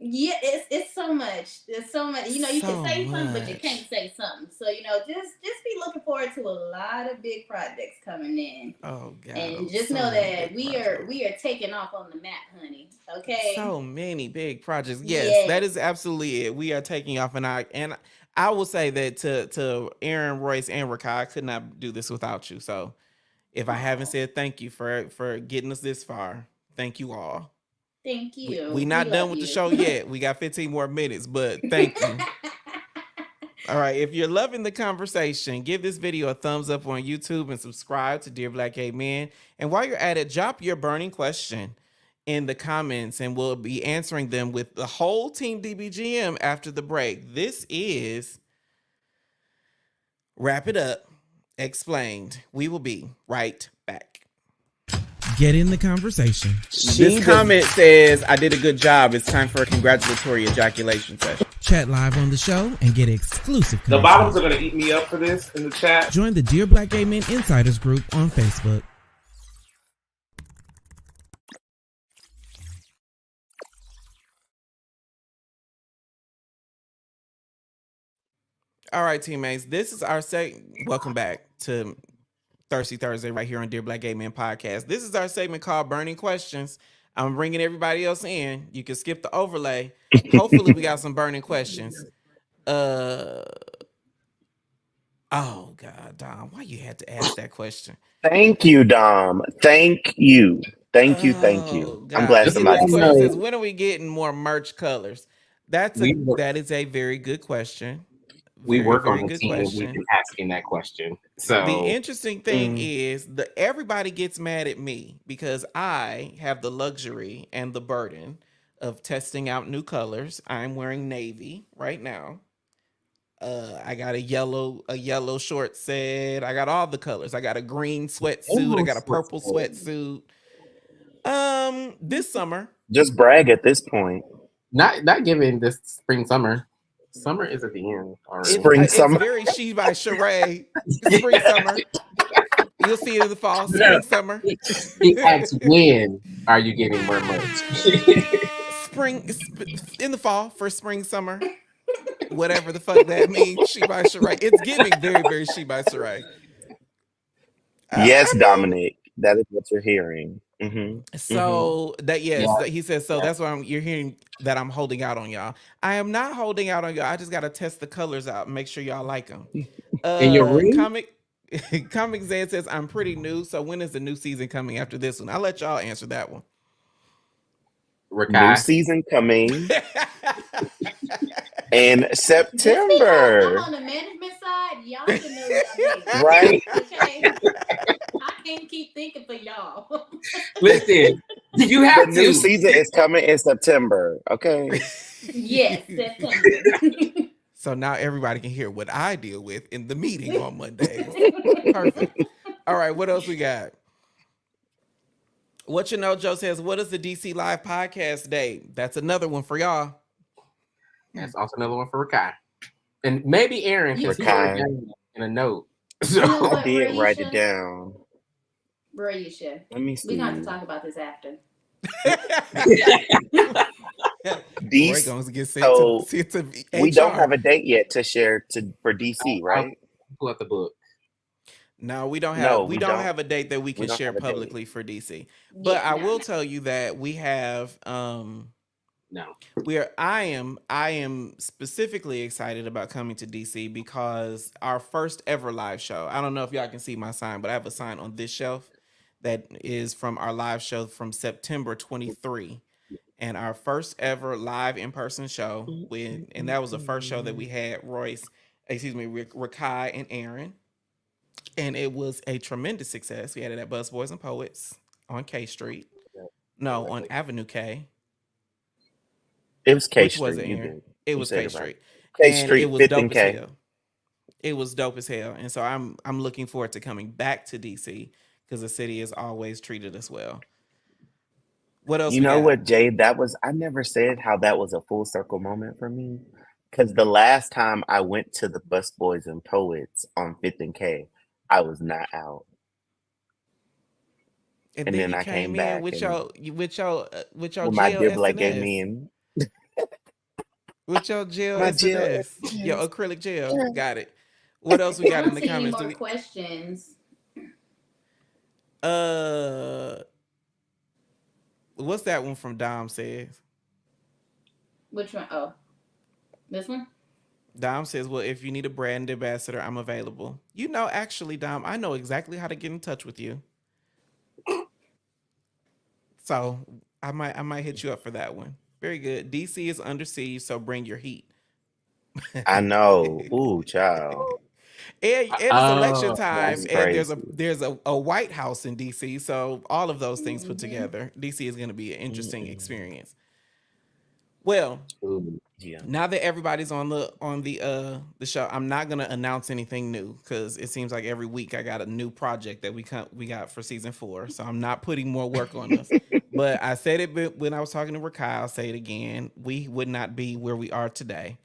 Yeah, it's so much. There's so much. You know, you can So say something, but you much. can't say something. So just be looking forward to a lot of big projects coming in, Oh and God, just so know many that big we are projects. taking off on the map, honey. Okay. So many big projects. Yes, that Yes. is absolutely it. We are taking off, and I will say that to Aaron, Royce, and Rakai, I could not do this without you. So if I haven't Oh, said thank you for getting us this far, thank you all. thank We you. We not done love with the you. show yet. We got 15 more minutes, but thank you. All right, if you're loving the conversation, give this video a thumbs up on YouTube and subscribe to Dear Black Gay Men. And while you're at it, drop your burning question in the comments and we'll be answering them with the whole team DBGM after the break. This is Wrap It Up Explained. We will be right back. Get in the conversation. This comment says, I did a good job. It's time for a congratulatory ejaculation session. Chat live on the show and get exclusive content. The bottoms are gonna eat me up for this in the chat. Join the Dear Black Gay Men Insiders group on Facebook. All right, teammates, this is our welcome back to Thirsty Thursday right here on Dear Black Gay Men Podcast. This is our segment called Burning Questions. I'm bringing everybody else in. You can skip the overlay. Hopefully we got some burning questions. Oh God, Dom, why you had to ask that question? Thank you, Dom. Thank you. Thank you. Thank Oh you. I'm God, glad Just to somebody let this you question said says, know, it. when are we getting more merch colors? That is a very good question. we Very, work on very the good team and we've question. been asking that question. The So interesting thing is that everybody gets mad at me because I have the luxury and the burden of testing out new colors. I'm wearing navy right now. I got a yellow short set. I got all the colors. I got a green sweatsuit. I got a purple sweatsuit. This summer. Just brag at this point. not giving this spring summer. Summer is at the end already. Spring, It's summer. very She by Sheree. Spring summer. You'll see it in the fall. No. Spring summer. He asks, when are you getting more merch? Spring in the fall for spring summer. Whatever the fuck that means. She by Sheree. It's giving very, very She by Sheree. Yes, I mean, Dominic. That is what you're hearing. so that Yeah, he says so. yeah. That's why you're hearing that I'm holding out on y'all. I am not holding out on y'all. I just gotta test the colors out and make sure y'all like them. In your room? Comic Zan says I'm pretty new. So when is the new season coming after this one? I'll let y'all answer that one. New Rakai. season coming in Just because September. I'm on the management side, y'all can know y'all baby. Right? Okay. I can't keep thinking for y'all. Listen, you The have new to. season is coming in September. Okay. Yes, September. So now everybody can hear what I deal with in the meeting on Mondays. Perfect. All right, what else we got? What you know, Joe says, what is the DC Live podcast date? That's another one for y'all. That's also another one for Rakai. And maybe Aaron, because he wrote it Rakai. down in a note. You know I what, did write it Raisha? down. Raisha, Let me we're see. going to have to talk about this after. Roy going to get sent So to we don't HR. have a date yet to share for DC, right? Pull out the book. No, we don't have No, we we don't don't. have a date that we can don't share have a date. publicly for DC. But Yeah, I will no. tell you that we have No. I am specifically excited about coming to DC because our first ever live show. I don't know if y'all can see my sign, but I have a sign on this shelf that is from our live show from September 23. And our first ever live in-person show and that was the first show that we had Rakai and Aaron. And it was a tremendous success. We had it at Busboys and Poets on K Street. No, on Avenue K. It was K Which was Street. it, You Aaron? did. It You was said K it right. Street. K And Street, it was 5th and dope as K. hell. It was dope as hell. And so I'm looking forward to coming back to DC because the city has always treated us well. What else You we know got? what, Jade? I never said how that was a full circle moment for me. Because the last time I went to the Busboys and Poets on 5th and K, I was not out. And And then then you I came came in back with and your with my Dear Black Gay JLSNS. Men. With your gel My gel SNS, your SNS. acrylic gel. Got it. What else we I got in don't the see any comments? more questions. Uh, what's that one from Dom says? Which one? Oh, this one? Dom says, well, if you need a brand ambassador, I'm available. You know, actually, Dom, I know exactly how to get in touch with you. So I might hit you up for that one. Very good. DC is under siege, so bring your heat. I know. Ooh, child. And it's election Oh, time, That's and crazy. there's a White House in DC. So all of those things put Mm-hmm. together, DC is going to be an interesting Mm-mm. experience. Well, ooh. Yeah. now that everybody's on the show, I'm not gonna announce anything new because it seems like every week I got a new project that we got for season 4. So I'm not putting more work on us. But I said it when I was talking to Rakai. I'll say it again. We would not be where we are today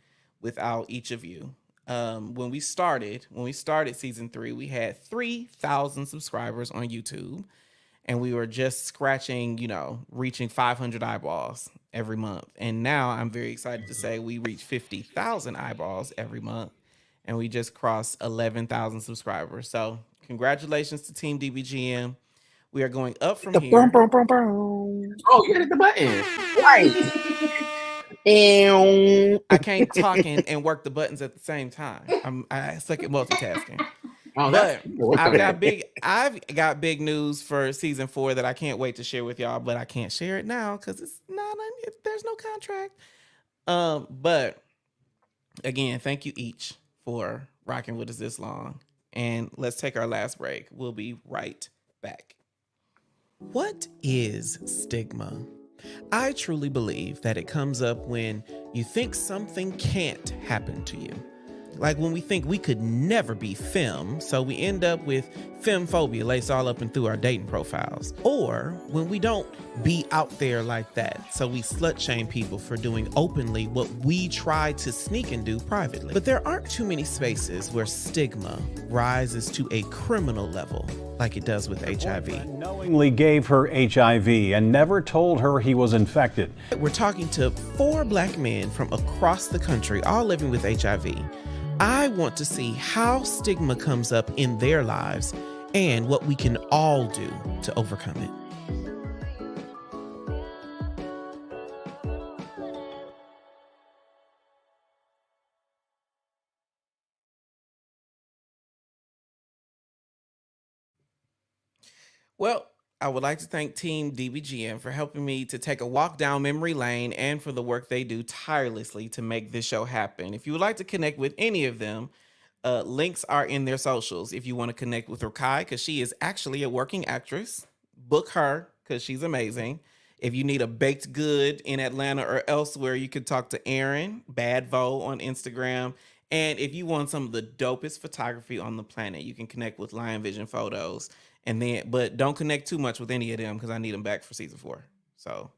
without each of you. When we started season 3, we had 3,000 subscribers on YouTube, and we were just scratching, reaching 500 eyeballs every month. And now I'm very excited to say we reach 50,000 eyeballs every month, and we just crossed 11,000 subscribers. So congratulations to Team DBGM. We are going up from The here. boom. Oh, you hit the button. Right. Ew. I can't talk and work the buttons at the same time. I suck at multitasking. Oh, that's But cool. What's I've up? got big news for season 4 that I can't wait to share with y'all, but I can't share it now because there's no contract. But again, thank you each for rocking with us this long. And let's take our last break. We'll be right back. What is stigma? I truly believe that it comes up when you think something can't happen to you. Like when we think we could never be femme, so we end up with femphobia laced all up and through our dating profiles. Or when we don't be out there like that, so we slut shame people for doing openly what we try to sneak and do privately. But there aren't too many spaces where stigma rises to a criminal level like it does with HIV. Knowingly gave her HIV and never told her he was infected. We're talking to 4 Black men from across the country, all living with HIV. I want to see how stigma comes up in their lives and what we can all do to overcome it. Well, I would like to thank Team DBGM for helping me to take a walk down memory lane and for the work they do tirelessly to make this show happen. If you would like to connect with any of them, links are in their socials. If you want to connect with Rakai, because she is actually a working actress, book her because she's amazing. If you need a baked good in Atlanta or elsewhere, you can talk to Aaron Malveaux on Instagram. And if you want some of the dopest photography on the planet, you can connect with Lion Vision Photos. But don't connect too much with any of them because I need them back for season 4. So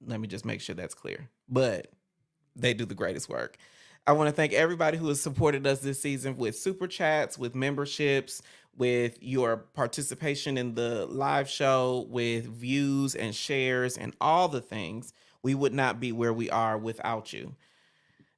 let me just make sure that's clear. But they do the greatest work. I want to thank everybody who has supported us this season with super chats, with memberships, with your participation in the live show, with views and shares and all the things. We would not be where we are without you.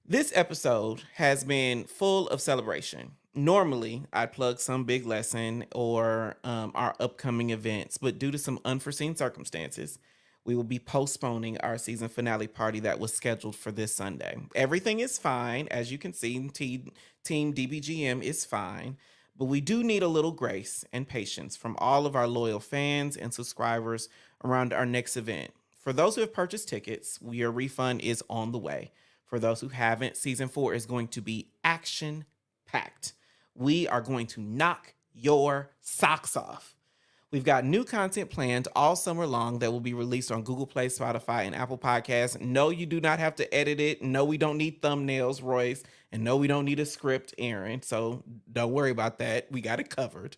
This episode has been full of celebration. Normally, I'd plug some big lesson or our upcoming events, but due to some unforeseen circumstances, we will be postponing our season finale party that was scheduled for this Sunday. Everything is fine. As you can see, Team DBGM is fine, but we do need a little grace and patience from all of our loyal fans and subscribers around our next event. For those who have purchased tickets, your refund is on the way. For those who haven't, season 4 is going to be action-packed. We are going to knock your socks off. We've got new content planned all summer long that will be released on Google Play, Spotify, and Apple Podcasts. No, you do not have to edit it. No, we don't need thumbnails, Royce. And no, we don't need a script, Aaron. So don't worry about that. We got it covered.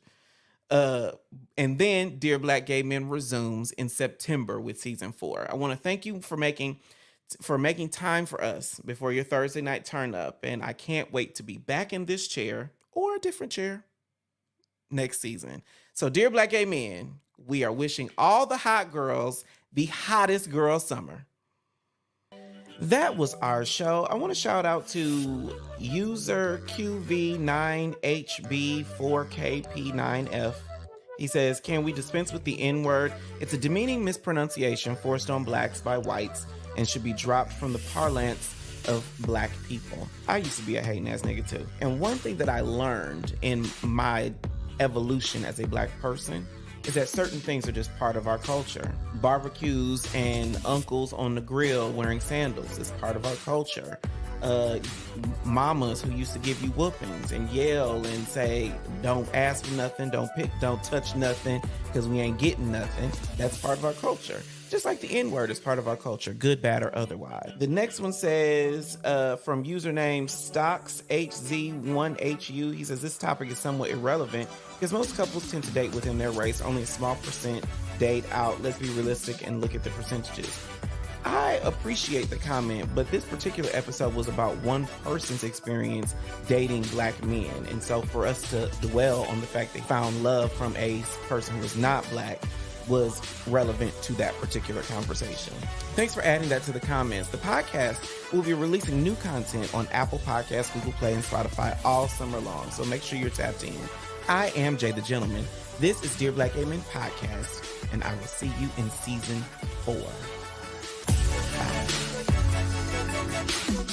And then Dear Black Gay Men resumes in September with season 4. I want to thank you for making time for us before your Thursday night turn up. And I can't wait to be back in this chair or a different chair next season. So, dear Black Gay Men, we are wishing all the hot girls the hottest girl summer. That was our show. I want to shout out to user QV9HB4KP9F. He says, can we dispense with the N-word? It's a demeaning mispronunciation forced on blacks by whites and should be dropped from the parlance of black people. I used to be a hating ass nigga too. And one thing that I learned in my evolution as a black person is that certain things are just part of our culture. Barbecues and uncles on the grill wearing sandals is part of our culture. Mamas who used to give you whoopings and yell and say, don't ask for nothing, don't touch nothing, because we ain't getting nothing. That's part of our culture. Just like the N-word is part of our culture, good, bad, or otherwise. The next one says, from username StocksHZ1HU, he says, this topic is somewhat irrelevant because most couples tend to date within their race. Only a small percent date out. Let's be realistic and look at the percentages. I appreciate the comment, but this particular episode was about one person's experience dating black men. And so for us to dwell on the fact they found love from a person who was not black was relevant to that particular conversation. Thanks for adding that to the comments. The podcast will be releasing new content on Apple Podcasts, Google Play, and Spotify all summer long, so make sure you're tapped in. I am Jay the Gentleman. This is Dear Black Gay Men Podcast, and I will see you in season 4. Bye.